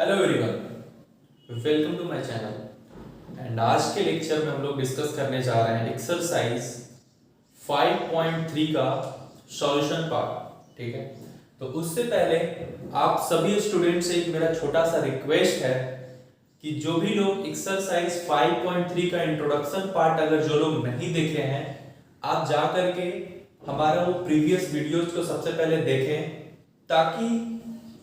Hello everyone, welcome to my channel. And आज के lecture में हम लोग डिस्कस करने जा रहे हैं एक्सरसाइज 5.3 का सॉल्यूशन पार्ट। ठीक है, तो उससे पहले आप सभी स्टूडेंट से एक मेरा छोटा सा रिक्वेस्ट है कि जो भी लोग एक्सरसाइज 5.3 का इंट्रोडक्शन पार्ट अगर जो लोग नहीं देखे हैं, आप जा करके हमारा वो प्रीवियस वीडियोज को सबसे पहले देखें, ताकि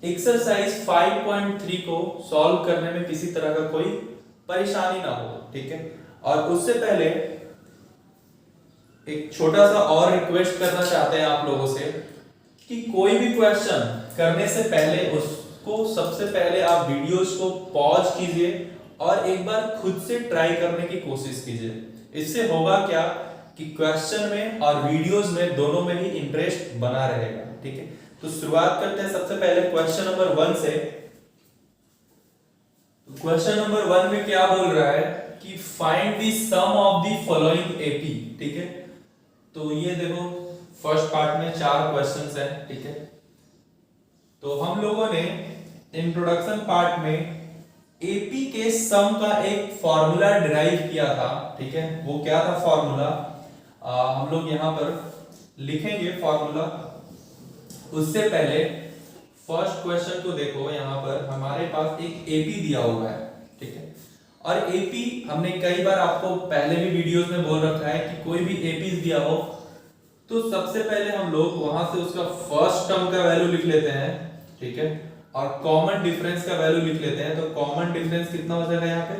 एक्सरसाइज 5.3 को सॉल्व करने में किसी तरह का कोई परेशानी ना हो। ठीक है, और उससे पहले एक छोटा सा और रिक्वेस्ट करना चाहते हैं आप लोगों से कि कोई भी क्वेश्चन करने से पहले उसको सबसे पहले आप वीडियोस को पॉज कीजिए और एक बार खुद से ट्राई करने की कोशिश कीजिए। इससे होगा क्या कि क्वेश्चन में और वीडियोस में दोनों में ही इंटरेस्ट बना रहेगा। ठीक है, तो शुरुआत करते हैं सबसे पहले क्वेश्चन नंबर 1 से। क्वेश्चन नंबर 1 में क्या बोल रहा है कि find the sum of the following AP. ठीक है, तो ये देखो फर्स्ट पार्ट में 4 क्वेश्चंस हैं। ठीक है, तो हम लोगों ने इंट्रोडक्शन पार्ट में एपी के सम का एक फॉर्मूला डिराइव किया था। ठीक है, वो क्या था फॉर्मूला, हम लोग यहां पर लिखेंगे फॉर्मूला। उससे पहले फर्स्ट क्वेश्चन को देखो, यहां पर हमारे पास एक एपी दिया हुआ है। ठीक है, और एपी हमने कई बार आपको पहले भी वीडियोस में बोल रखा है कि कोई भी एपी दिया हो तो सबसे पहले हम लोग वहां से उसका फर्स्ट टर्म का वैल्यू लिख लेते हैं। ठीक है, और कॉमन डिफरेंस का वैल्यू लिख लेते हैं। तो कॉमन डिफरेंस कितना हो जाएगा यहाँ पे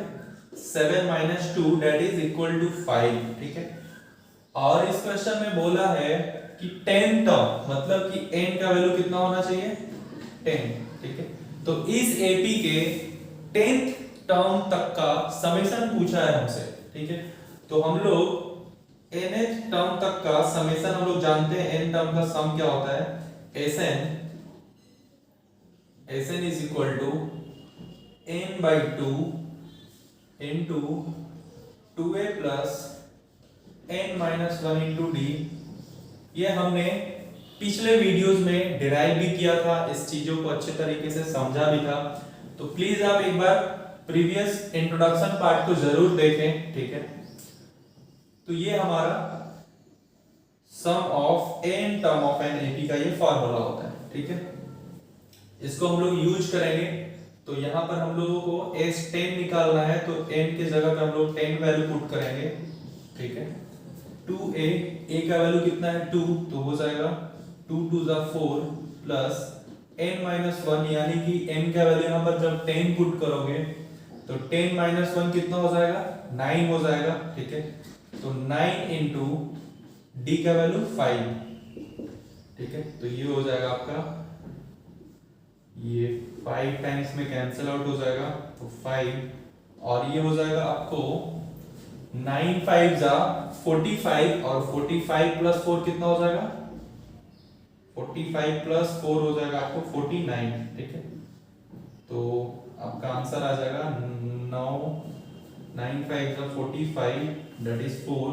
7 - 2 दैट इज इक्वल टू 5। ठीक है, और इस क्वेश्चन में बोला है कि 10 टर्म मतलब कि n का वैल्यू कितना होना चाहिए 10। ठीक है, तो इस एपी के 10th टर्म तक का समेशन पूछा है हमसे। ठीक है, तो हम लोग nth टर्म तक का समेशन हम लोग जानते हैं। n टर्म का सम क्या होता है sn is equal to n/2 into 2a plus n-1 into d। ये हमने पिछले वीडियोस में डिराइव भी किया था, इस चीजों को अच्छे तरीके से समझा भी था। तो प्लीज आप एक बार प्रीवियस इंट्रोडक्शन पार्ट को जरूर देखें। ठीक है, तो ये हमारा sum of n term of n AP का ये फॉर्मूला होता है। ठीक है, इसको हम लोग यूज करेंगे। तो यहां पर हम लोगों को s10 निकालना है, तो n की जगह पे हम लोग 10 वैल्यू पुट करेंगे। ठीक है, 2a, a का वैल्यू कितना है 2, तो हो जाएगा 2 × 2 = 4 प्लस n-1 यानी कि n का वैल्यू यहां पर जब 10 पुट करोगे तो 10 - 1 कितना हो जाएगा 9 हो जाएगा। ठीक है, तो 9 इंटू d का वैल्यू 5। ठीक है, तो ये हो जाएगा आपका, ये 5 टाइम्स में कैंसिल आउट हो जाएगा तो 5, और ये हो जाएगा आपको 9 × 5 = 45, और 45 + 4 कितना हो जाएगा 45 + 4 हो जाएगा आपको 49। ठीक है, तो आपका आंसर आ जाएगा 9 × 5 = 45 दैट इज 4,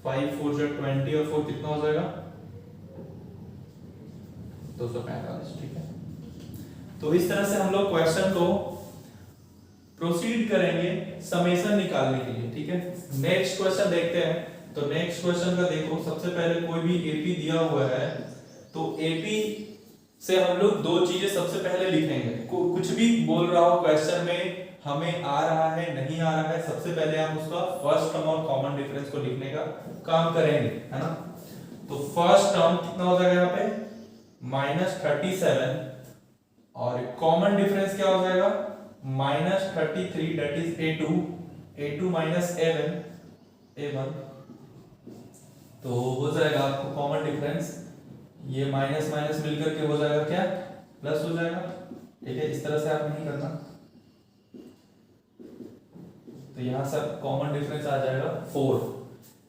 5 × 4 = 20 और 4 कितना हो जाएगा 245। ठीक है, तो इस तरह से हम लोग क्वेश्चन को प्रोसीड करेंगे समेशन निकालने के लिए। ठीक है, नेक्स्ट क्वेश्चन देखते हैं। तो नेक्स्ट क्वेश्चन का देखो, सबसे पहले कोई भी एपी दिया हुआ है तो एपी से हम लोग दो चीजें सबसे पहले लिखेंगे। कुछ भी बोल रहा हो क्वेश्चन में, हमें आ रहा है नहीं आ रहा है, सबसे पहले हम उसका फर्स्ट टर्म और कॉमन डिफरेंस को लिखने का काम करेंगे, है ना। तो फर्स्ट टर्म कितना हो जाएगा यहाँ पे -37, और कॉमन डिफरेंस क्या हो जाएगा -33 दैट इज a2 - a1। तो हो जाएगा आपको कॉमन डिफरेंस, ये माइनस माइनस मिलकर के हो जाएगा क्या प्लस हो जाएगा। ठीक है, इस तरह से आप नहीं करना, तो यहां से कॉमन डिफरेंस आ जाएगा 4।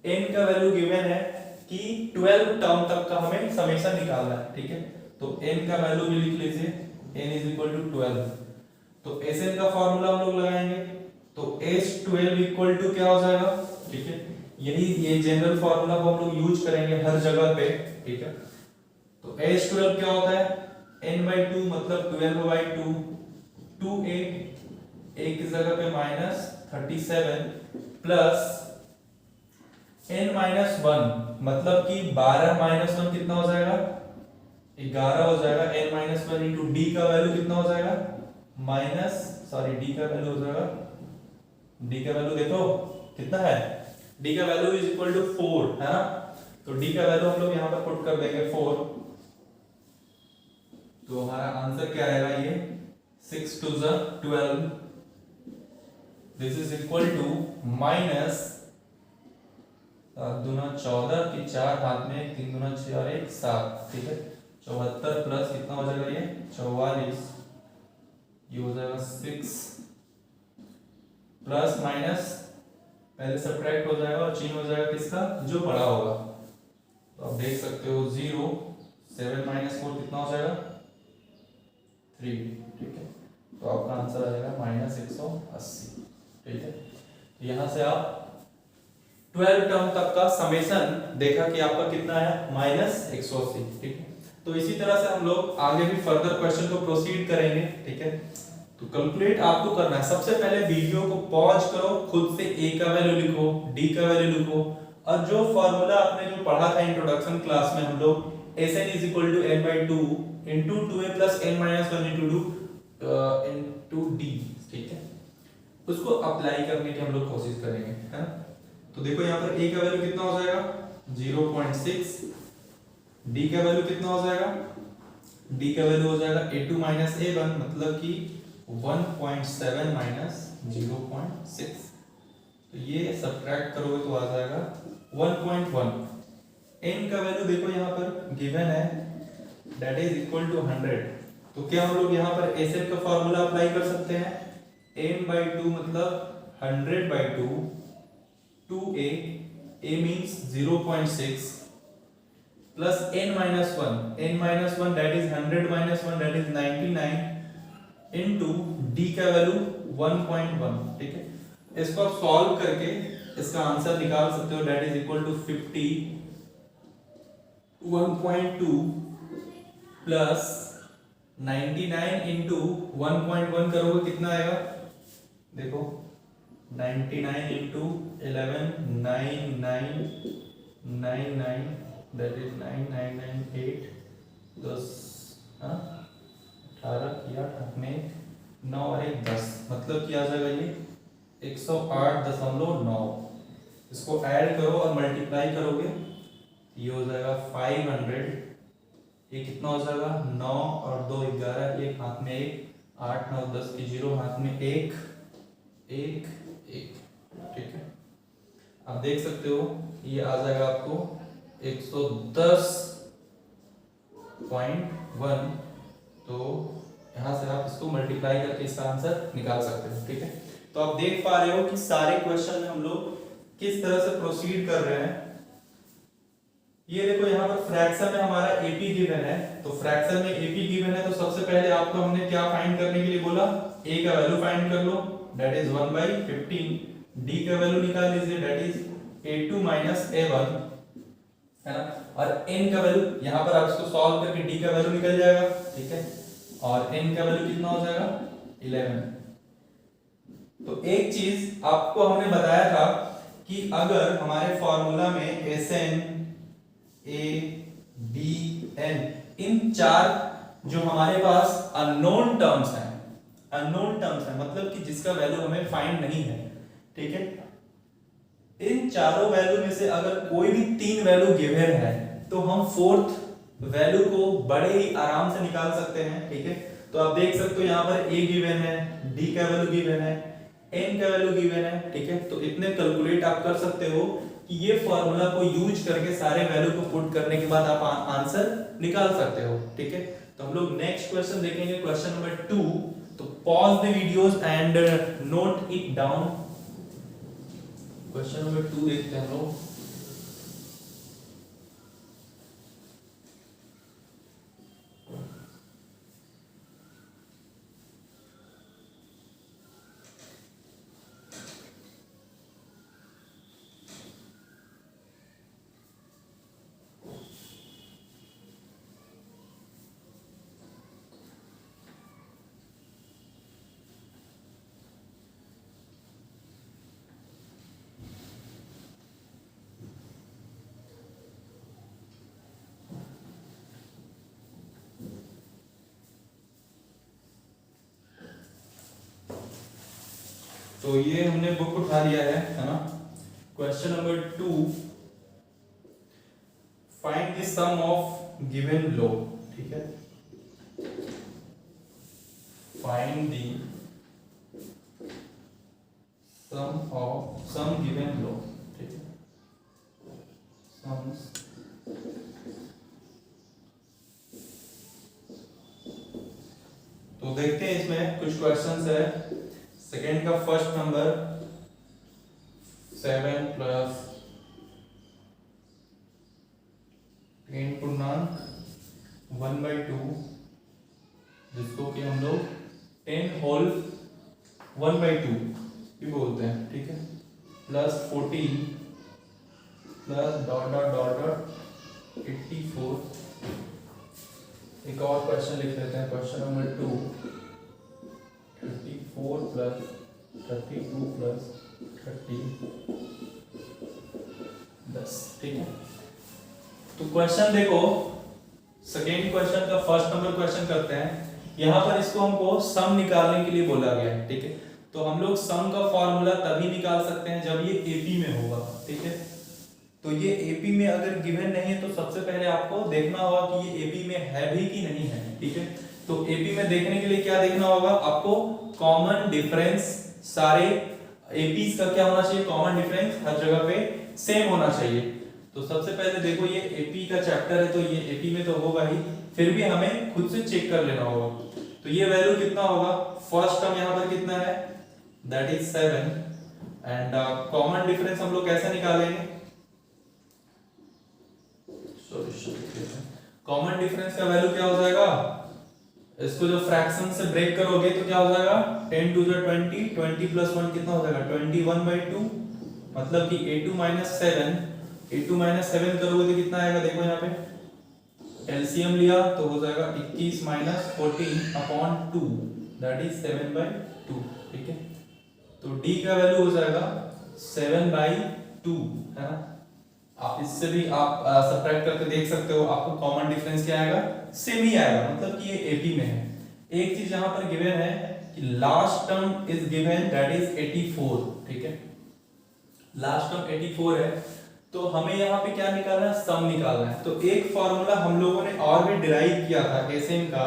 n का वैल्यू गिवन है कि 12 टर्म तक का हमें समेशन निकालना है। ठीक है, तो n का वैल्यू भी लिख लीजिए, n = 12। तो Sn का फॉर्मूला हम लोग लगाएंगे, तो S12 क्या हो जाएगा। ठीक है, यही ये जनरल फॉर्मूला को हम लोग यूज करेंगे हर जगह पे। ठीक है, तो S12 क्या होता है n/2 मतलब 12/2 2a, a की जगह पे -37 प्लस n-1, मतलब कि 12 - 1 कितना हो जाएगा, 11 हो जाएगा। n-1 इंटू d का वैल्यू कितना हो जाएगा, डी का वैल्यू हो जाएगा, डी का वैल्यू देखो कितना है, डी का वैल्यू इज इक्वल टू 4 है ना। तो डी का वैल्यू हम लोग यहां पर पुट कर देंगे 4। तो हमारा आंसर क्या आएगा, ये 6 2 12, this is equal to minus 7 दूना 14 की 4 हाथ में 3 दूना 6 और 1 7, ठीक है। 74 प्लस कितना हो जाएगा, ये 44, ये हो जाएगा 6 प्लस माइनस पहले सब्ट्रैक्ट हो जाएगा और चिन्ह हो जाएगा किसका, जो बड़ा होगा। तो आप देख सकते हो 0 7 - 4 कितना हो जाएगा, 3, ठीक है। तो आपका आंसर आ जाएगा -180, ठीक है। तो यहां से आप 12 टर्म तक का समेशन देखा कि आपका कितना है, -180, ठीक है। तो इसी तरह से हम लोग आगे भी फर्दर क्वेश्चन को प्रोसीड करेंगे, ठीक है। तो कैलकुलेट आपको करना है, सबसे पहले वीडियो को पॉज करो, खुद से a का वैल्यू लिखो, d का वैल्यू लिखो, और जो फार्मूला आपने जो पढ़ा था इंट्रोडक्शन क्लास में हम लोग Sn = n/2 into 2a plus n-1 into d, ठीक है, उसको अप्लाई करने की हम लोग कोशिश करेंगे, है ना। तो देखो यहाँ पर a का वैल्यू कितना हो जाएगा, 0.6, d का वैल्यू कितना हो जाएगा, d का वैल्यू हो जाएगा a2 - a1, मतलब कि 1.7 - 0.6। तो ये सब्ट्रैक्ट करोगे तो आ जाएगा 1.1। n का वैल्यू देखो यहाँ पर गिवन है, दैट इज इक्वल टू 100। तो क्या हम लोग यहाँ पर एसएफ का फॉर्मूला अप्लाई कर सकते हैं, n/2 मतलब 100/2, 2a, a means 0.6 plus n-1 that is 100 - 1 that is 99 into d का वैल्यू 1.1, ठीक है। इसको आप सॉल्व करके इसका आंसर निकाल सकते हो, that is equal to 50 1.2 plus 99 into 1.1 करोगे कितना आएगा, देखो 99 into 11 9999 that is 9998 10 18 किया में 9 और 1 10, मतलब क्या आ जाएगा ये 108.9। इसको ऐड करो और मल्टीप्लाई करोगे, ये हो जाएगा 500, ये कितना हो जाएगा 9 और 2 11, एक हाथ में 1, 8 9 10 की 0 हाथ में 1 1 1, ठीक है। आप देख सकते हो ये आ जाएगा आपको 110.1। तो यहां से आप इसको मल्टीप्लाई करके इसका आंसर निकाल सकते हो, ठीक है। तो आप देख पा रहे हो कि सारे क्वेश्चन में हम लोग किस तरह से प्रोसीड कर रहे हैं। ये देखो यहाँ पर फ्रैक्शन में हमारा एपी गिवन है, तो फ्रैक्शन में एपी गिवन है, तो सबसे पहले आपको हमने क्या फाइंड करने के लिए बोला, a का वैल्यू फाइंड कर लो, दैट इज 1/15, d का वैल्यू निकाल लीजिए, दैट इज a2 - a1, है ना। और n का वैल्यू यहाँ पर आप इसको सॉल्व करके d का वैल्यू निकल जाएगा, ठीक है। और n का वैल्यू कितना हो जाएगा 11। तो एक चीज आपको हमने बताया था कि अगर हमारे फॉर्मूला में Sn A B N इन चार जो हमारे पास अननोन टर्म्स हैं, मतलब कि जिसका वैल्यू हमें फाइंड नहीं है, ठीक है। इन चारों वैल्यू में से अगर कोई भी 3 वैल्यू गिवन है तो हम फोर्थ वैल्यू को बड़े ही आराम से निकाल सकते हैं, ठीक है। तो आप देख सकते हो यहाँ पर a गिवन है, d का वैल्यू गिवन है, n का वैल्यू गिवन है, ठीक है। तो इतने कैलकुलेट आप कर सकते हो कि ये फॉर्मूला को यूज करके सारे वैल्यू को पुट करने के बाद आप आंसर निकाल सकते हो, ठीक है। तो हम लोग नेक्स्ट क्वेश्चन देखेंगे, क्वेश्चन नंबर 2। तो pause the videos and note it down. Question number 2 देखते हैं हम लोग। तो ये हमने बुक उठा लिया है ना। Question number 2, find the sum of given लो, ठीक है। फाइंड द सम गिवन लो, ठीक है। sums तो देखते हैं इसमें कुछ क्वेश्चंस है। सेकंड का फर्स्ट नंबर 7 प्लस 10 पूर्णांक 1/2, जिसको कि हम लोग 10 होल 1/2 भी बोलते हैं, ठीक है। Plus 14 plus dot dot dot dot 84। एक और क्वेश्चन लिख लेते हैं, क्वेश्चन नंबर 2, 34 प्लस 32 प्लस 30 10, ठीक है। तो क्वेश्चन देखो, सेकेंड क्वेश्चन का फर्स्ट नंबर क्वेश्चन करते हैं। यहाँ पर इसको हमको सम निकालने के लिए बोला गया है, ठीक है। तो हम लोग सम का फॉर्मूला तभी निकाल सकते हैं जब ये एपी में होगा, ठीक है। तो ये एपी में अगर गिवन नहीं है तो सबसे पहले आपको देखना होगा कि ये एपी में है भी कि नहीं है, ठीक है। तो एपी में देखने के लिए क्या देखना होगा आपको, कॉमन डिफरेंस सारे एपीज का क्या होना चाहिए, कॉमन डिफरेंस हर जगह पे सेम होना चाहिए। तो सबसे पहले देखो ये एपी का चैप्टर है तो ये एपी में तो होगा ही, फिर भी हमें खुद से चेक कर लेना होगा। तो ये वैल्यू कितना होगा, फर्स्ट टर्म यहाँ पर कितना है, that is 7, and common difference हम लोग कैसे निकालेंगे, कॉमन डिफरेंस का वैल्यू क्या हो जाएगा, इसको जो फ्रैक्शन से ब्रेक करोगे तो क्या हो जाएगा, 10 टू 20, 20 प्लस 1 कितना हो जाएगा 21/2, मतलब कि a2 - 7, a2 - 7 करोगे तो कितना आएगा, देखो यहाँ पे एलसीएम लिया तो हो जाएगा 21 - 14/2, दैट इज 7/2, ठीक है। तो d का वैल्यू हो जाएगा 7/2, है ना। आप इससे भी आप सब्ट्रैक्ट करके देख सकते हो, आपको कॉमन डिफरेंस क्या आएगा, सेम ही आएगा, मतलब कि ये एपी में है। एक चीज यहां पर गिवन है कि last term is given, that is 84, ठीक है। लास्ट टर्म 84 है, तो हमें यहाँ पे क्या निकालना है, सम निकालना है। तो एक फॉर्मूला हम लोगों ने और भी डिराइव किया था एसएन का,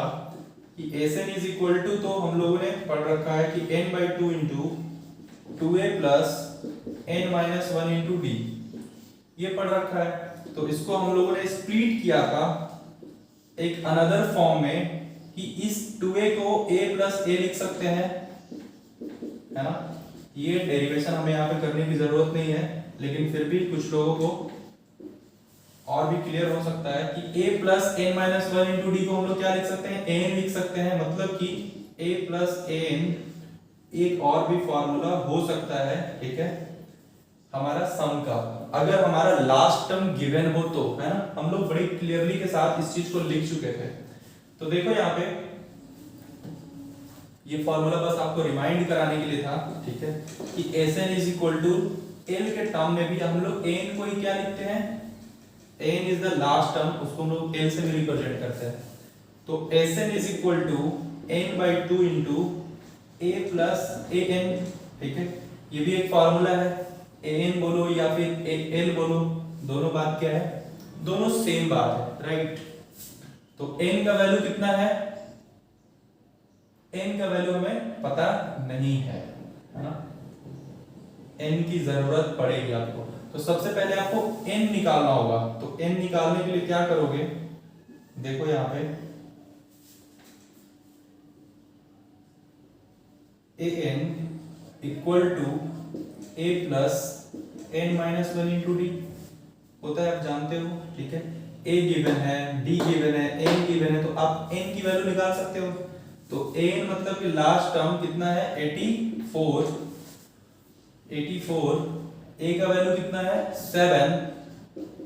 कि एसएन इज इक्वल टू, तो हम लोगों ने पढ़ रखा है कि n/2 into 2a plus n-1 into d, ये पढ़ रखा है। तो इसको हम लोगों ने स्प्लिट किया था एक अनदर फॉर्म में, कि इस 2a को a प्लस a लिख सकते हैं, है ना। ये डेरिवेशन हमें यहाँ पे करने की जरूरत नहीं है, लेकिन फिर भी कुछ लोगों को और भी क्लियर हो सकता है कि a plus n-1 into D को हम लोग क्या लिख सकते हैं, an लिख सकते हैं, मतलब कि a प्लस an एक और भी फॉर्मूला हो सकता है, ठीक है, हमारा सम का। अगर हमारा लास्ट टर्म गिवन हो तो, है ना, हम लोग बड़ी क्लियरली के साथ इस चीज को लिख चुके थे। तो देखो यहाँ पे ये फॉर्मूला बस आपको रिमाइंड कराने के लिए था, ठीक है, कि Sn is equal to L के टर्म में भी हम लोग n को ही क्या लिखते हैं, n is the last term, उसको हम लोग L से भी रिप्रेजेंट करते हैं। तो Sn is equal to n/2 into a plus an, ठीक है। ये भी एक फॉर्मूला है, an बोलो या फिर l बोलो, दोनों बात क्या है, दोनों सेम बात है, राइट। तो n का वैल्यू कितना है, n का वैल्यू हमें पता नहीं है ना, n की जरूरत पड़ेगी आपको। तो सबसे पहले आपको n निकालना होगा। तो n निकालने के लिए क्या करोगे, देखो यहाँ पे an equal to a plus n-1 into d होता है, आप जानते हो, ठीक है। a गिवन है, d गिवन है, n गिवन है, तो आप n की वैल्यू निकाल सकते हो। तो n मतलब कि लास्ट टर्म कितना है, 84, a का वैल्यू कितना है 7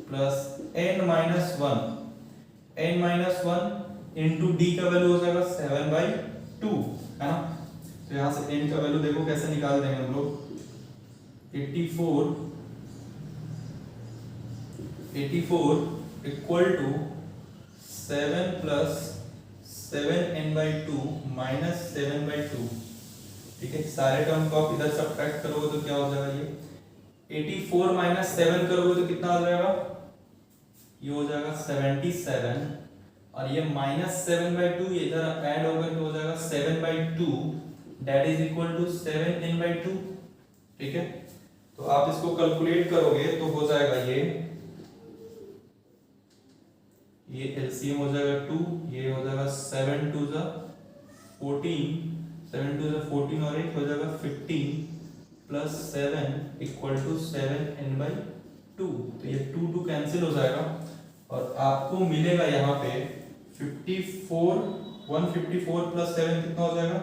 प्लस n-1 इंटू d का वैल्यू हो जाएगा 7/2, है ना। तो यहां से n का वैल्यू देखो कैसे निकाल देंगे हम लोग, 84 equal to 7 plus 7n/2 minus 7/2, ठीक है। सारे टर्म को आप इधर सब्ट्रैक्ट करोगे तो क्या हो जाएगा, ये 84 माइनस 7 करोगे तो कितना आ जाएगा, ये हो जाएगा 77, और ये -7/2 ये इधर ऐड होकर के हो जाएगा 7/2, that is equal to 7n/2। ठीक है, तो आप इसको कैलकुलेट करोगे तो हो जाएगा ये एलसीएम हो जाएगा 2, ये हो जाएगा 7 2 जा 14, 7 2 जा 14 और 1 हो जाएगा 15 प्लस 7 इक्वल टू 7n/2। तो ये 2 2 कैंसिल हो जाएगा और आपको मिलेगा यहाँ पे 54, 154 प्लस 7 कितना हो जाएगा,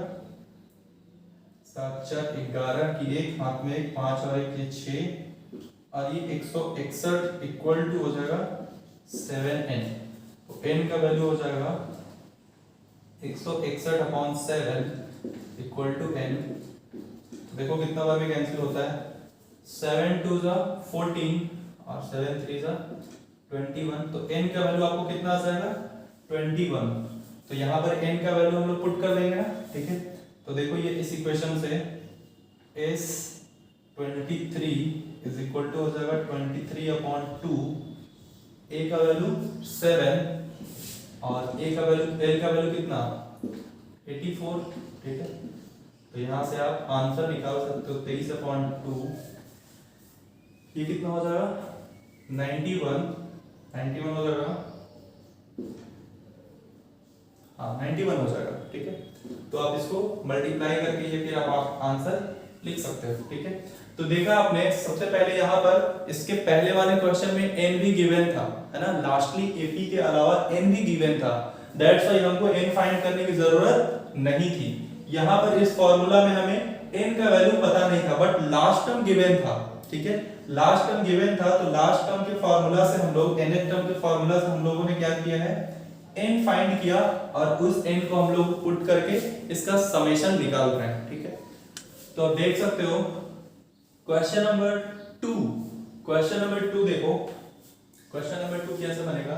7 4 11 की 1 हाथ में 1 5 और 1 ये 6 और ये 161 इक्वल टू हो जाएगा 7n। तो n का वैल्यू हो जाएगा 161/7 इक्वल टू n। देखो कितना बार में कैंसिल होता है, 7 2 जा 14 और 7 3 जा 21। तो n का वैल्यू आपको कितना आ जाएगा, 21। तो यहाँ पर n का वैल्यू हम लोग पुट कर देंगे ना। ठीक है, तो देखो ये इस इक्वेशन से S23 इज इक्वल टू हो जाएगा 23/2, a का वैल्यू 7 और a का वैल्यू l का वैल्यू कितना 84। ठीक है, तो यहाँ से आप आंसर निकाल सकते हो 23/2, ये कितना हो जाएगा 91 हो जाएगा, हाँ 91 हो जाएगा। ठीक है, तो आप इसको मल्टीप्लाई करके ये फिर आप आंसर लिख सकते हो। ठीक है, तो देखा आपने सबसे पहले यहाँ पर इसके पहले वाले क्वेश्चन में n भी गिवन था, है ना, लास्टली AP के अलावा n भी गिवन था, दैट्स व्हाई हमको n फाइंड करने की जरूरत नहीं थी। यहाँ पर इस फॉर्मूला में हमें n का वैल्यू पता नहीं था, बट लास्ट टर्म गिवन था। ठीक है, लास्ट टर्म गिवन था, तो लास्ट टर्म के फॉर्मूला से हम लोग nth टर्म के फॉर्मूला से हम लोगों ने क्या किया है, n फाइंड किया और उस n को हम लोग पुट करके इसका समेशन निकाल रहे हैं। ठीक है, तो आप देख सकते हो क्वेश्चन नंबर 2 देखो, क्वेश्चन नंबर 2 कैसे बनेगा।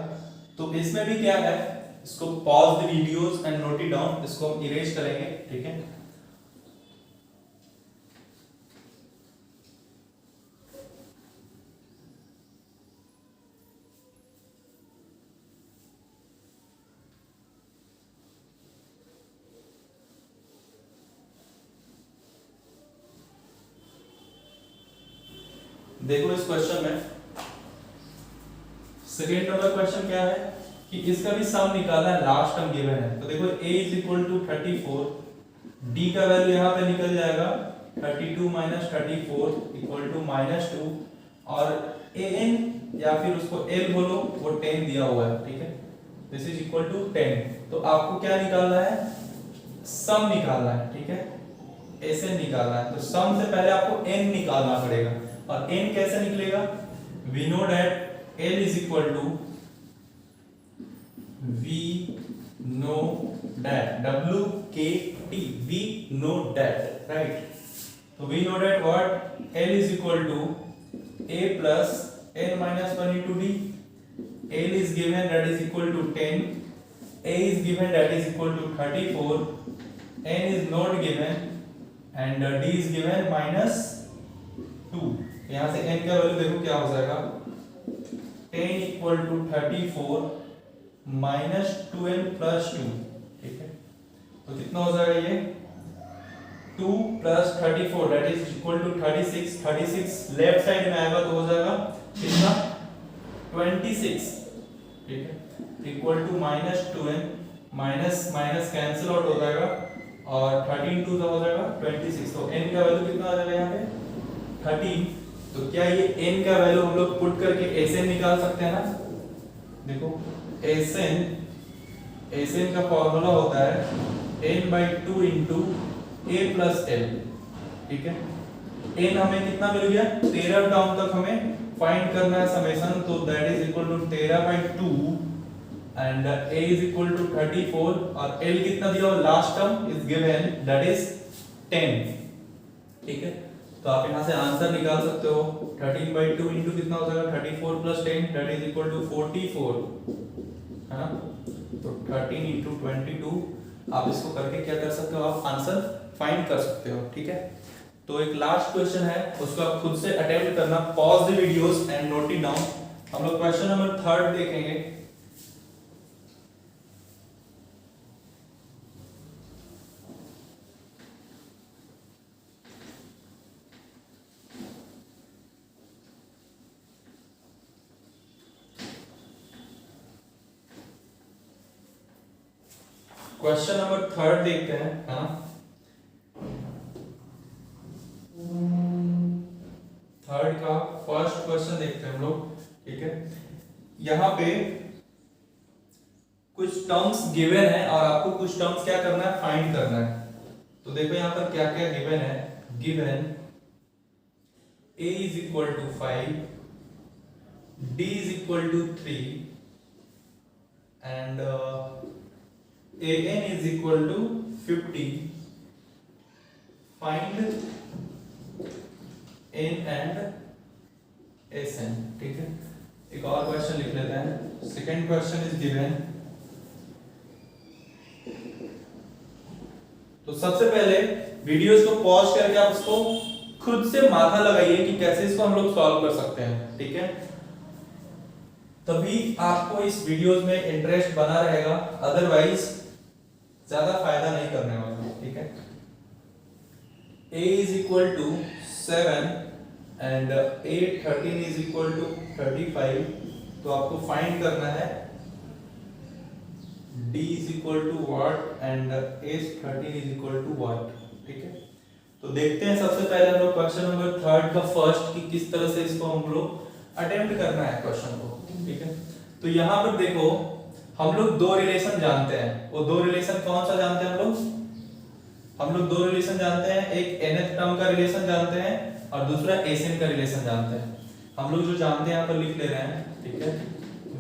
तो इसमें भी क्या है, इसको pause the videos and note it down, इसको हम इरेज करेंगे। ठीक है, देखो इस क्वेश्चन में सेकेंड नंबर क्वेश्चन क्या है कि इसका भी सम निकालना है, लास्ट टर्म गिवन है। तो देखो a is equal to 34, d का वैल्यू यहाँ पे निकल जाएगा 32 माइनस 34 इक्वल टू -2 और an या फिर उसको l बोलो वो 10 दिया हुआ है। ठीक है, दिस इज इक्वल टू 10। तो आपको क्या निकालना है, सम निकालना है। ठीक है, ऐसे निकालना है, तो सम से पहले आपको n निकालना पड़ेगा और n कैसे निकलेगा, we know that l is equal to we know that WKT, we know that, right. तो we know that what, l is equal to a plus n minus 1 into d। l is given that is equal to 10, a is given that is equal to 34, n is not given and d is given -2। यहाँ से n का value देखो क्या हो जाएगा, 10 equal to 34 minus 2n plus 2। ठीक है, तो कितना हो जाएगा ये 2 plus 34 that is equal to 36। 36 left side में आएगा तो हो जाएगा कितना 26। ठीक है, equal to -2n, minus minus cancel out हो जाएगा और 13 2 हो जाएगा 26। तो n का वैल्यू कितना आ जाएगा यहाँ पे 13। तो क्या ये n का वैल्यू हम लोग पुट करके Sn निकाल सकते हैं ना। देखो Sn का फॉर्मूला होता है n/2 into a plus l। ठीक है, n हमें कितना मिल गया, 13 टर्म तक हमें फाइंड करना है समेशन, तो that is equal to 13/2 and a is equal to 34 और l कितना दिया हुआ, last term is given that is 10। ठीक है, तो आप यहाँ से आंसर निकाल सकते हो, 13/2 इंटू कितना हो जाएगा 34 plus 10 that is equal to 44, है ना। तो 13 into 22 आप इसको करके क्या कर सकते हो, आप आंसर फाइंड कर सकते हो, ठीक है। तो एक लास्ट क्वेश्चन है, उसको आप खुद से अटेम्प्ट करना, pause the videos and note it down. हम लोग क्वेश्चन नंबर 3 देखेंगे। क्वेश्चन नंबर 3 देखते हैं, हाँ। थर्ड का फर्स्ट क्वेश्चन देखते हैं हम लोग, ठीक है। यहाँ पे कुछ टर्म्स गिवन है और आपको कुछ टर्म्स क्या करना है, फाइंड करना है। तो देखो यहाँ पर क्या क्या गिवन है। Given a is equal to 5, d is equal to 3 and an is equal to 50. Find n and sn, ठीक है। एक और क्वेश्चन लिख लेते हैं। Second question is given. तो सबसे पहले वीडियोस को पॉज करके आप इसको खुद से माथा लगाइए कि कैसे इसको हम लोग सॉल्व कर सकते हैं, ठीक है। तभी आपको इस वीडियोस में इंटरेस्ट बना रहेगा, अदरवाइज ज्यादा फायदा नहीं करने वाला, ठीक है। a is equal to 7 and 8 13 is equal to 35। तो आपको फाइंड करना है d is equal to what and s 13 is equal to what, ठीक है। तो देखते हैं सबसे पहले हम लोग क्वेश्चन नंबर 3 का फर्स्ट कि किस तरह से इसको हम लोग अटेम्प्ट करना है क्वेश्चन को, ठीक है। तो यहाँ पर देखो हम लोग दो रिलेशन जानते हैं। वो दो रिलेशन कौन सा जानते हैं हम लोग दो रिलेशन जानते हैं। एक nth टर्म का रिलेशन जानते हैं और दूसरा sn का रिलेशन जानते हैं। हम लोग जो जानते हैं यहाँ पर लिख ले रहे हैं, ठीक है।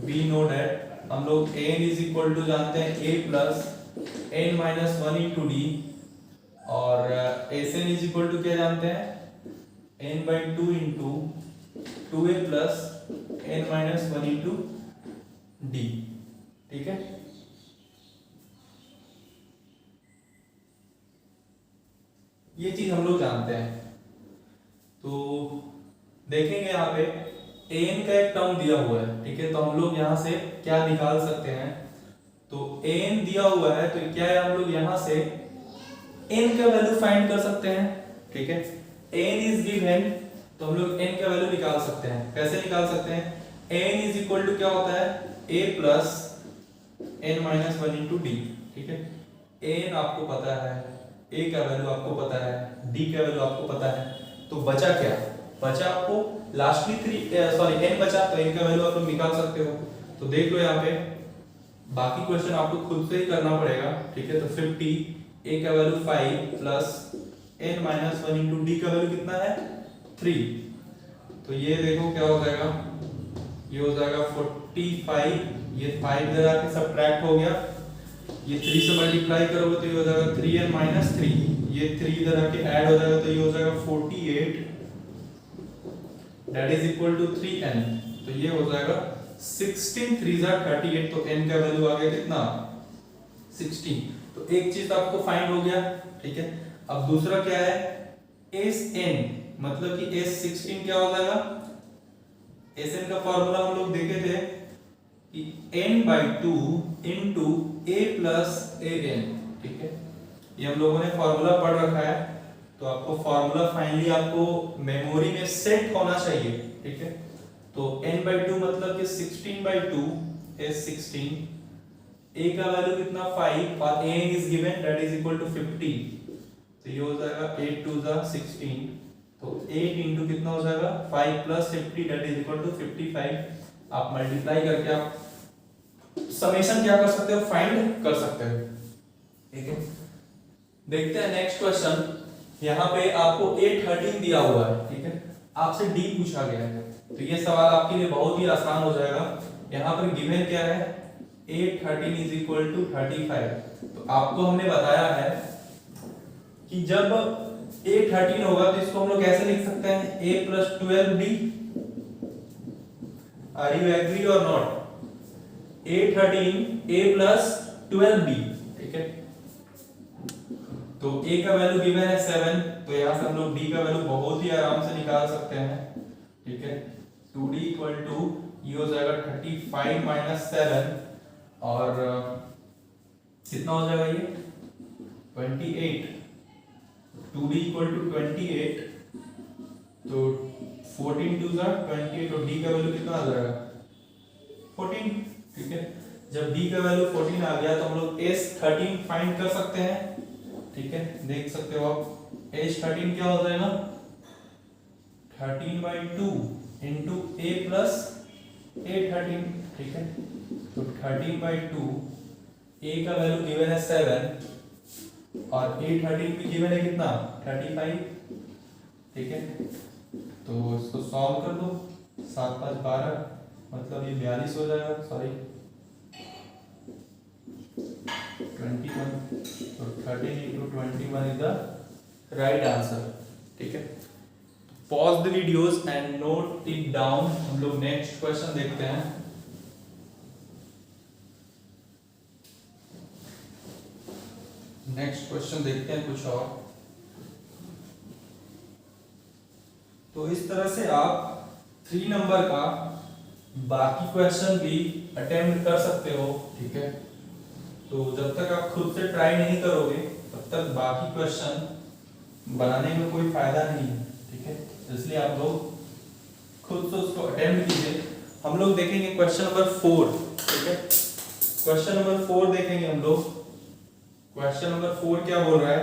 we know that हम लोग n is equal to जानते हैं a plus n minus 1 into d और sn is equal to क्या जानते हैं n by 2 into 2a plus n minus 1 into d, ठीक है। ये चीज हम लोग जानते हैं। तो देखेंगे यहाँ पे an का एक टर्म दिया हुआ है, ठीक है। तो हम लोग यहाँ से क्या निकाल सकते हैं, तो an दिया हुआ है तो क्या है, हम लोग यहाँ से n का वैल्यू फाइंड कर सकते हैं, ठीक है। n इज गिवन तो हम लोग n का वैल्यू निकाल सकते हैं। कैसे निकाल सकते हैं, n इज इक्वल टू क्या होता है a plus n minus 1 into D, ठीक है। n आपको पता है, a का वैल्यू आपको पता है, d का वैल्यू आपको पता है, तो बचा क्या, बचा आपको लास्टली n बचा, तो n का वैल्यू आप लोग निकाल सकते हो। तो देख लो यहाँ पे बाकी क्वेश्चन आपको खुद से ही करना पड़ेगा, ठीक है। तो 50 a का value 5 plus n minus 1 into D का वैल्यू कितना है 3। तो ये देखो क्या हो जाएगा, ये हो जाएगा 45, ये 5 इधर आके सब्ट्रैक्ट हो गया, ये 3 से मल्टीप्लाई करोगे तो ये हो जाएगा 3n माइनस 3, ये 3 इधर आके ऐड हो जाएगा तो ये हो जाएगा 48 that is equal to 3n। तो ये हो जाएगा 16 3 38, तो n का वैल्यू आ गया कितना 16। तो एक चीज आपको फाइंड हो गया, ठीक है। अब दूसरा क्या है, sn, मतलब कि s16 क्या हो जाएगा, sn का फॉर्मूला हम लोग देखे थे कि n by 2 into a plus an, ठीक है। ये हम लोगों ने फॉर्मूला पढ़ रखा है, तो आपको फॉर्मूला फाइनली आपको मेमोरी में सेट होना चाहिए, ठीक है। तो n by 2 मतलब कि 16 by 2 is 16, a का वैल्यू कितना 5 और an is given that is equal to 50, तो ये हो जाएगा 8 2 16, तो 8 into कितना हो जाएगा 5 plus 50 that is equal to 55। आप मल्टीप्लाई करके आप समेशन क्या कर सकते हो, फाइंड कर सकते हो, ठीक है। देखते हैं नेक्स्ट क्वेश्चन। यहाँ पे आपको 813 दिया हुआ है, ठीक है। आपसे d पूछा गया है, तो ये सवाल आपके लिए बहुत ही आसान हो जाएगा। यहाँ पर गिवन क्या है 813 is equal to 35। तो आपको हमने बताया है कि जब 813 होगा तो इसको हम लोग कैसे लिख सकते हैं, a plus 12d। Are you agree or not, 813 a plus 12b, ठीक है। तो a का वैल्यू गिवन है 7, तो यहाँ से हम लोग d का वैल्यू बहुत ही आराम से निकाल सकते हैं, ठीक है। 2d इक्वल टू ये हो जाएगा 35 माइनस 7 और कितना हो जाएगा ये 28। 2d इक्वल टू 28, तो 14 टू 28 और d का वैल्यू कितना आ जाएगा 14, ठीक है। जब d का वैल्यू 14 आ गया तो हम लोग s13 फाइंड कर सकते हैं, ठीक है। देख सकते हो आप s13 क्या हो जाएगा 13/2 इंटू a प्लस a13, ठीक है। तो 13/2, a का वैल्यू गिवन है 7 और a13 भी गिवन है कितना 35, ठीक है। तो इसको सॉल्व कर दो, 7 5 12, मतलब ये 42 हो जाएगा, सॉरी 21, तो 13 into 21 is the right answer, ठीक है। Pause the videos and note it down. हम लोग नेक्स्ट क्वेश्चन देखते हैं। नेक्स्ट क्वेश्चन देखते हैं कुछ और। तो इस तरह से आप 3 नंबर का बाकी क्वेश्चन भी अटेम्प्ट कर सकते हो, ठीक है। तो जब तक आप खुद से ट्राई नहीं करोगे तब तक बाकी क्वेश्चन बनाने में कोई फायदा नहीं है, ठीक है। इसलिए आप लोग खुद से उसको अटेम्प्ट कीजिए। हम लोग देखेंगे क्वेश्चन नंबर 4, ठीक है। क्वेश्चन नंबर 4 देखेंगे हम लोग। क्वेश्चन नंबर 4 क्या बोल रहा है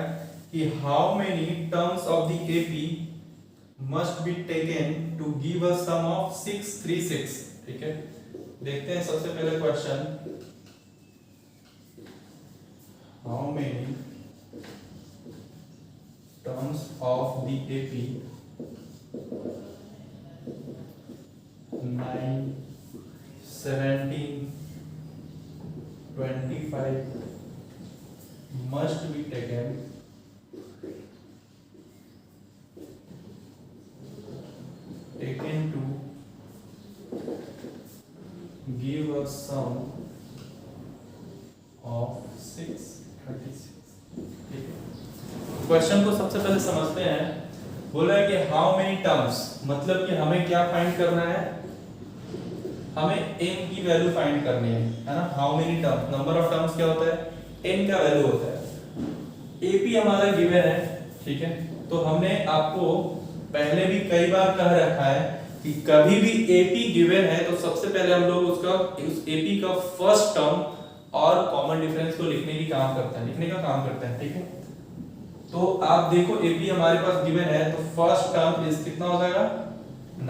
कि how many terms of the AP must be taken to give a sum of 636, ठीक है। देखते हैं सबसे पहले question, how many terms of the AP 9 17 25 must be taken to give a sum of 636, ठीक है। क्वेश्चन को सबसे पहले समझते हैं। बोला है कि हाउ मेनी टर्म्स, मतलब कि हमें क्या फाइंड करना है, हमें n की वैल्यू फाइंड करनी है ना। How many terms, number of terms क्या होता है n का वैल्यू होता है। एपी हमारा गिवन है, ठीक है। तो हमने आपको पहले भी कई बार कह रखा है कि कभी भी एपी गिवन है तो सबसे पहले हम लोग उस एपी का फर्स्ट टर्म और कॉमन डिफरेंस को लिखने का काम करते हैं, ठीक है। तो आप देखो एपी हमारे पास गिवन है तो फर्स्ट टर्म इज कितना हो जाएगा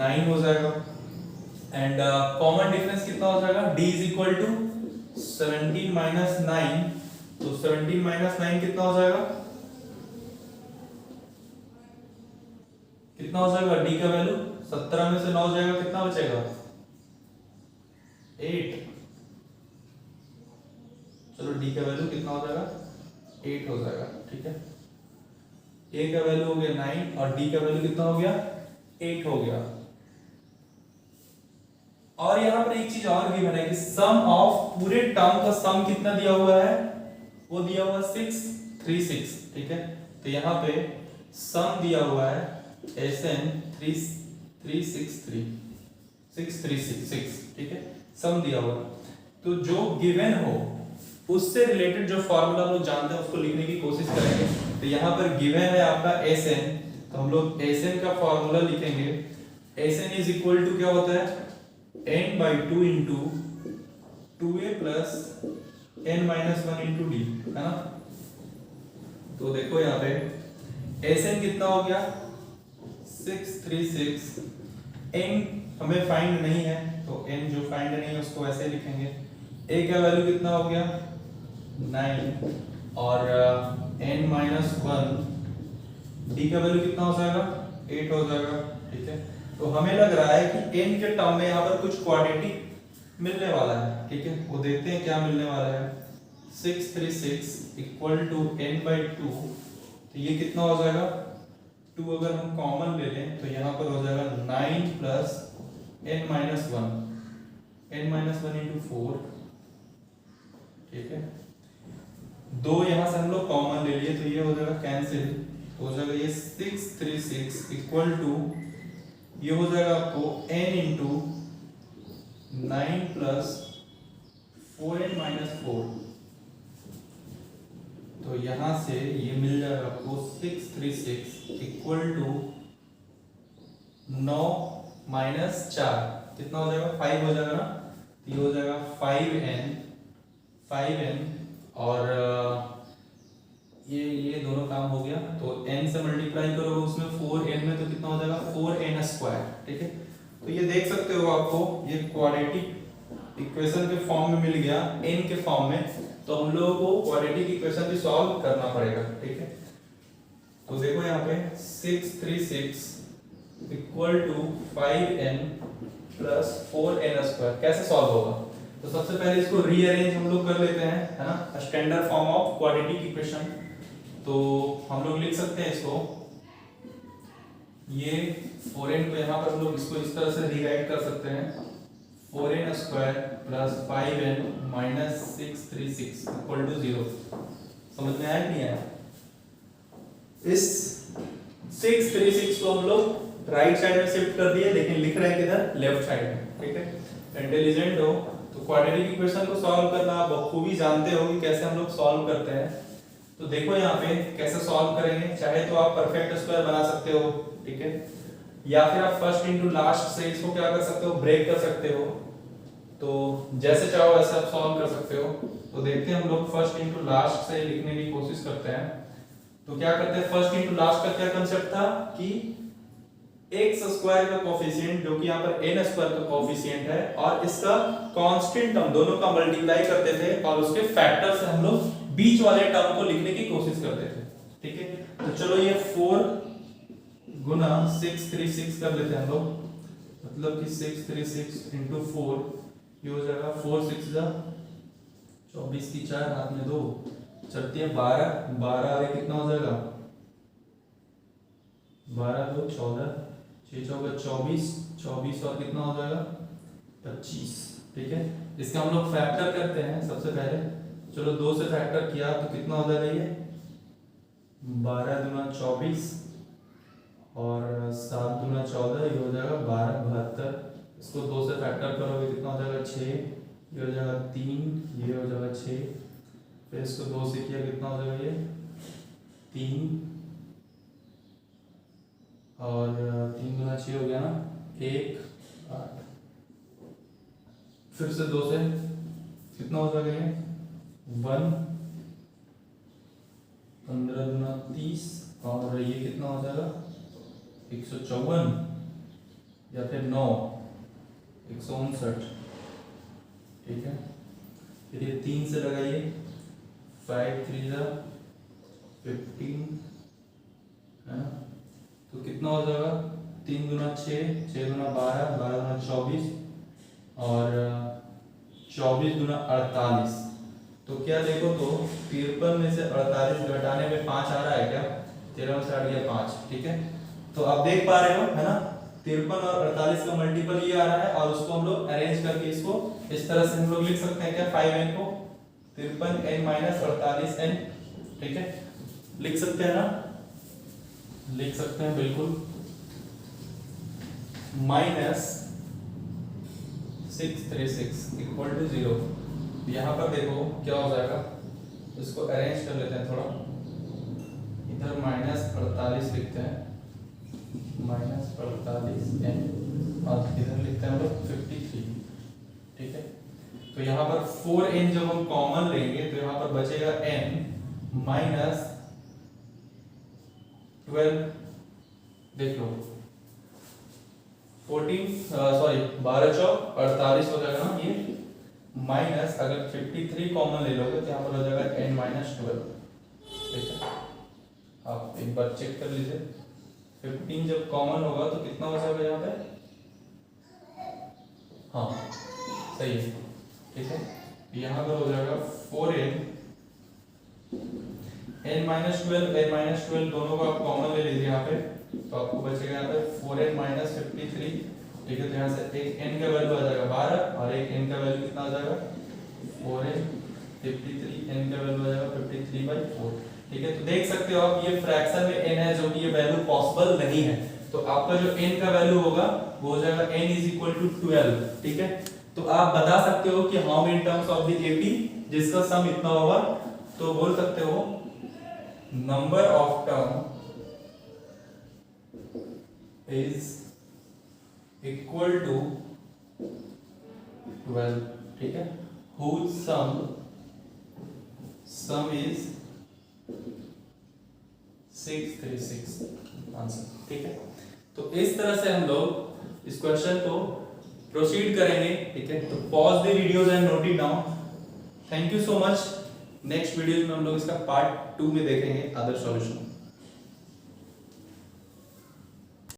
9 हो जाएगा एंड कॉमन डिफरेंस कितना हो जाएगा d is equal to 17 minus 9, तो 17 माइनस 9 कितना हो जाएगा d का वैल्यू 17 में से 9 जाएगा, कितना बचेगा 8। चलो d का वैल्यू कितना हो जाएगा 8 हो जाएगा, ठीक है। a का वैल्यू हो गया 9 और d का वैल्यू कितना हो गया 8 हो गया। और यहां पर एक चीज और गिवन है कि सम ऑफ पूरे टर्म का सम कितना दिया हुआ है, वो दिया हुआ 636, ठीक है। तो यहां पे सम दिया हुआ है SN 636, ठीक है। सम दिया हुआ तो जो गिवन हो उससे रिलेटेड जो फार्मूला हम लोग जानते हैं उसको लिखने की कोशिश करेंगे। तो यहाँ पर गिवन है आपका SN, तो हम लोग SN का फार्मूला लिखेंगे। SN इज इक्वल टू क्या होता है n/2 into 2a plus n-1 into d, है ना। तो देखो यहाँ पे SN कितना हो गया 636, n हमें फाइंड नहीं है तो n जो फाइंड नहीं है उसको ऐसे लिखेंगे। a का वैल्यू कितना हो गया 9 और n-1, d का वैल्यू कितना हो जाएगा 8 हो जाएगा, ठीक है। तो हमें लग रहा है कि n के टर्म में यहाँ पर कुछ क्वाड्रेटिक मिलने वाला है, ठीक है। वो देखते हैं क्या मिलने वाला है। 636 इक्वल टू n/2, तो ये कितना हो जाएगा 2 अगर हम कॉमन ले लें तो यहाँ पर हो जाएगा 9 प्लस n-1 इंटू 4, ठीक है। 2 यहाँ से हम लोग कॉमन ले ले लिए तो ये हो जाएगा कैंसिल, तो हो जाएगा ये 636 इक्वल टू ये हो जाएगा आपको n into 9 plus 4n minus 4। तो यहां से ये मिल जाएगा आपको 636 इक्वल टू 9 माइनस 4 कितना हो जाएगा 5 हो जाएगा ना, तो ये हो जाएगा 5n और ये दोनों काम हो गया, तो n से मल्टीप्लाई करोगे उसमें 4n में तो कितना हो जाएगा 4n स्क्वायर। ठीक है, तो ये देख सकते हो आपको ये क्वाड्रेटिक इक्वेशन के फॉर्म में मिल गया n के फॉर्म में, तो हम लोगों को क्वाड्रेटिक इक्वेशन भी सॉल्व करना पड़ेगा। ठीक है, तो देखो यहाँ पे 636 equal to 5n plus 4n square कैसे सॉल्व होगा। तो सबसे पहले इसको रीअरेंज हम लोग कर लेते हैं, है ना, standard form of quadratic equation. तो हम लोग लिख सकते हैं इसको, ये 4n को यहाँ पर हम लोग इसको इस तरह से रीराइट कर सकते हैं, 4n square plus 5n minus 636 equal to 0। समझ में आया कि नहीं आया। इस 636 को हम लोग राइट साइड में शिफ्ट कर दिए, लेकिन लिख रहे हैं किधर, लेफ्ट साइड में। ठीक है, इंटेलिजेंट हो तो क्वाड्रेटिक इक्वेशन को सॉल्व करना आप बखूबी जानते हो कि कैसे हम लोग सॉल्व करते हैं। तो देखो यहाँ पे कैसे सॉल्व करेंगे, चाहे तो आप परफेक्ट स्क्वायर बना सकते हो, ठीक है, या फिर आप फर्स्ट इनटू लास्ट से इसको क्या कर सकते हो, ब्रेक कर सकते हो। तो जैसे चाहो वैसे आप सॉल्व कर सकते हो। तो देखते हैं हम लोग फर्स्ट इनटू लास्ट से लिखने की कोशिश करते हैं। तो क्या करते हैं, फर्स्ट इनटू लास्ट का क्या कांसेप्ट था कि x स्क्वायर का कोफिशिएंट जो कि यहाँ पर n स्क्वायर का कोफिशिएंट है और इसका कांस्टेंट टर्म दोनों का मल्टीप्लाई करते थे और उसके फैक्टर से हम लोग बीच वाले टर्म को लिखने की कोशिश करते थे। ठीक है, तो चलो ये 4 गुना 636 कर लेते हैं हम लोग, मतलब कि 636 इंटू 4 ये हो जाएगा 4 6 जा 24 की 4 हाथ में 2 चलती है 12 12 आगे कितना हो जाएगा 12 2 14 6 चौका 24 24 और कितना हो जाएगा 25। ठीक है, इसका हम लोग फैक्टर करते हैं सबसे पहले। चलो 2 से फैक्टर किया तो कितना हो जाएगा ये 12 दूना 24 और 7 दूना 14 ये हो जाएगा 12 72। इसको 2 से फैक्टर करोगे कितना हो जाएगा 6, ये हो जाएगा 3, ये हो जाएगा 6, फिर इसको 2 से किया कितना हो जाएगा ये 3 और 3 गुना 6 हो गया ना 1 8, फिर से 2 से कितना हो जाएगा ये 1 15 गुना 30 और ये कितना हो जाएगा 154 या फिर 9 159। ठीक है, फिर ये 3 से लगाइए 5 3 जा 15 है ना, तो कितना हो जाएगा 3 गुना 6 6 गुना 12 12 गुना 24 और 24 गुना 48। तो क्या देखो तो 53 में से 48 घटाने में 5 आ रहा है क्या, 13 में से हट गया 5। ठीक है, तो आप देख पा रहे हो है ना 53 और 48 का मल्टीपल ये आ रहा है और उसको हम लोग अरेंज करके इसको इस तरह से हम लोग लिख सकते हैं क्या 5n को 53n माइनस 48n। ठीक है, लिख सकते हैं ना, लिख सकते हैं बिल्कुल, माइनस 636 इक्वल टू 0। यहाँ पर देखो क्या हो जाएगा, इसको अरेंज कर लेते हैं थोड़ा, इधर माइनस 48 लिखते हैं माइनस 48n और इधर लिखते हैं हम लोग 53। ठीक है, तो यहाँ पर 4n जब हम कॉमन लेंगे तो यहाँ पर बचेगा n माइनस 12। देख लो 12 चौक 48 हो जाएगा ना ये, माइनस अगर 53 कॉमन ले लोगे तो यहाँ पर हो जाएगा n माइनस 12। ठीक है, आप एक बार चेक कर लीजिए 15 जब कॉमन होगा तो कितना हो जाएगा यहाँ पे, हाँ सही है। ठीक है, यहाँ पर हो जाएगा 4n n माइनस 12 दोनों को आप कॉमन ले लीजिए यहाँ पे, तो आपको बचेगा यहाँ पे 4n माइनस 53। ठीक है, तो यहाँ से एक n का वैल्यू आ जाएगा 12 और एक n का वैल्यू कितना आ जाएगा 4n 53, n का वैल्यू आ जाएगा 53/4। ठीक है। तो देख सकते हो आप ये फ्रैक्शन में n है जो कि ये वैल्यू पॉसिबल नहीं है, तो आपका जो n का वैल्यू होगा वो हो जाएगा n इज इक्वल टू 12, ठीक है। तो आप बता सकते हो कि how many terms of the AP जिसका सम इतना होगा, तो बोल सकते हो number of term is equal to 12, ठीक है, whose sum is 636 आंसर, ठीक है। तो इस तरह से हम लोग इस क्वेश्चन को प्रोसीड करेंगे, ठीक है। तो pause the videos and note it down. Thank you so much. Next video में हम लोग इसका पार्ट 2 में देखेंगे अदर सॉल्यूशन।